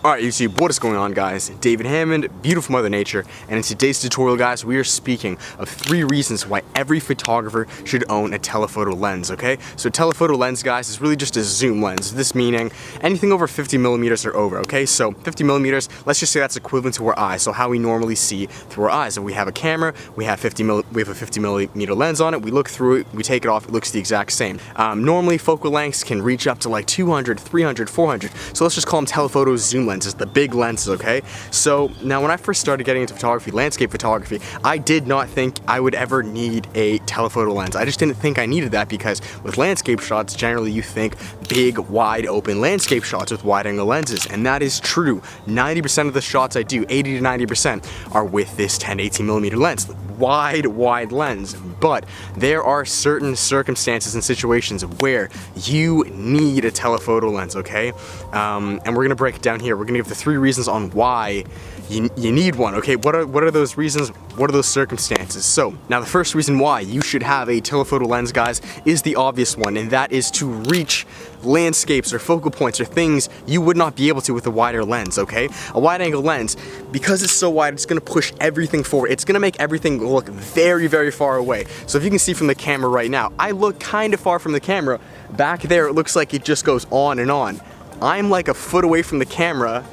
Alright YouTube, what is going on guys? David Hammond, beautiful Mother Nature, and in today's tutorial guys, we are speaking of 3 reasons why every photographer should own a telephoto lens, okay? So a telephoto lens guys is really just a zoom lens, this meaning anything over 50 millimeters or over, okay? So 50 millimeters, let's just say that's equivalent to our eyes, so how we normally see through our eyes. If we have a camera, we have a 50 millimeter lens on it, we look through it, we take it off, it looks the exact same. Normally focal lengths can reach up to like 200, 300, 400, so let's just call them telephoto zoom lenses, the big lenses, okay? So now when I first started getting into photography, landscape photography, I did not think I would ever need a telephoto lens. I just didn't think I needed that because with landscape shots, generally you think big, wide open landscape shots with wide angle lenses, and that is true. 90% of the shots I do, 80 to 90%, are with this 10 to 18 millimeter lens. Wide lens, but there are certain circumstances and situations where you need a telephoto lens, okay? And we're gonna break it down here. We're gonna give the 3 reasons on why you need one, okay? What are those reasons? What are those circumstances? So now the first reason why you should have a telephoto lens, guys, is the obvious one, and that is to reach landscapes or focal points or things you would not be able to with a wider lens, okay? A wide angle lens, because it's so wide, it's gonna push everything forward. It's gonna make everything look very, very far away. So if you can see from the camera right now, I look kind of far from the camera. Back there, it looks like it just goes on and on. I'm like a foot away from the camera,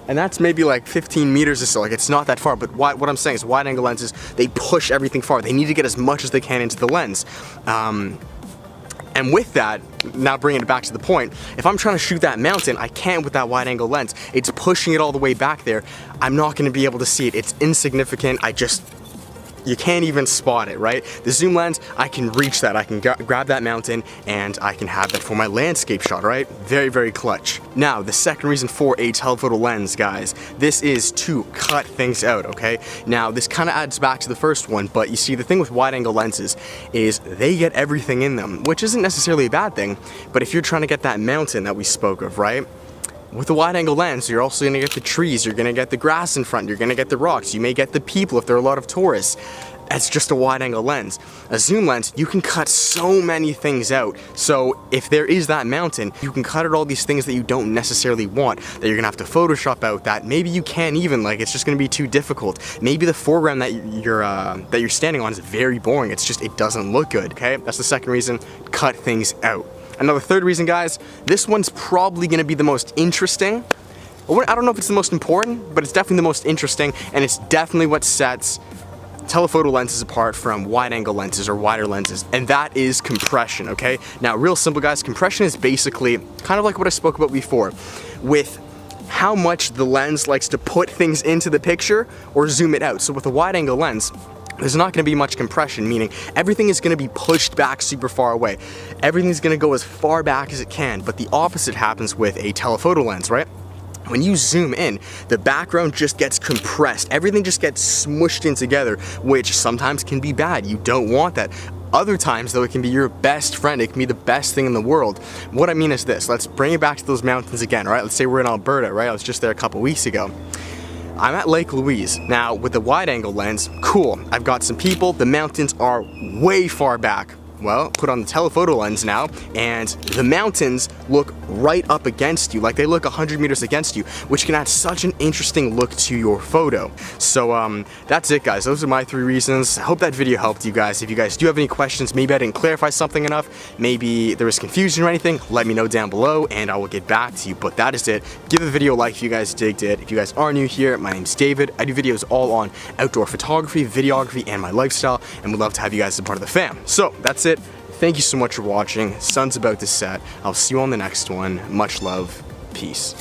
and that's maybe like 15 meters or so, like it's not that far, but what I'm saying is wide angle lenses, they push everything far. They need to get as much as they can into the lens. And with that, now bringing it back to the point, if I'm trying to shoot that mountain, I can't with that wide angle lens. It's pushing it all the way back there. I'm not gonna be able to see it. It's insignificant. You can't even spot it, right? The zoom lens, I can reach that. I can grab that mountain and I can have that for my landscape shot, right? Very, very clutch. Now, the second reason for a telephoto lens, guys, this is to cut things out, okay? Now, this kind of adds back to the first one, but you see, the thing with wide angle lenses is they get everything in them, which isn't necessarily a bad thing, but if you're trying to get that mountain that we spoke of, right? With a wide angle lens, you're also gonna get the trees, you're gonna get the grass in front, you're gonna get the rocks, you may get the people if there are a lot of tourists. That's just a wide angle lens. A zoom lens, you can cut so many things out. So if there is that mountain, you can cut out all these things that you don't necessarily want, that you're gonna have to Photoshop out, that maybe you can't even, like it's just gonna be too difficult. Maybe the foreground that you're standing on is very boring, it's just, it doesn't look good, okay? That's the second reason, cut things out. Another third reason, guys, this one's probably gonna be the most interesting. I don't know if it's the most important, but it's definitely the most interesting, and it's definitely what sets telephoto lenses apart from wide angle lenses or wider lenses, and that is compression, okay? Now, real simple, guys, compression is basically kind of like what I spoke about before, with how much the lens likes to put things into the picture or zoom it out. So with a wide angle lens, there's not going to be much compression, meaning everything is going to be pushed back super far away. Everything's going to go as far back as it can, but the opposite happens with a telephoto lens, right? When you zoom in, the background just gets compressed. Everything just gets smushed in together, which sometimes can be bad. You don't want that. Other times, though, it can be your best friend. It can be the best thing in the world. What I mean is this. Let's bring it back to those mountains again, all right? Let's say we're in Alberta, right? I was just there a couple weeks ago. I'm at Lake Louise. Now, with the wide angle lens, cool. I've got some people. The mountains are way far back. Well, put on the telephoto lens now, and the mountains look right up against you, like they look 100 meters against you, which can add such an interesting look to your photo. So that's it, guys. Those are my 3 reasons. I hope that video helped you guys. If you guys do have any questions, maybe I didn't clarify something enough, maybe there was confusion or anything, let me know down below and I will get back to you. But that is it. Give the video a like if you guys digged it. If you guys are new here, my name's David. I do videos all on outdoor photography, videography, and my lifestyle, and would love to have you guys as a part of the fam. So that's it. Thank you so much for watching. Sun's about to set. I'll see you on the next one. Much love. Peace.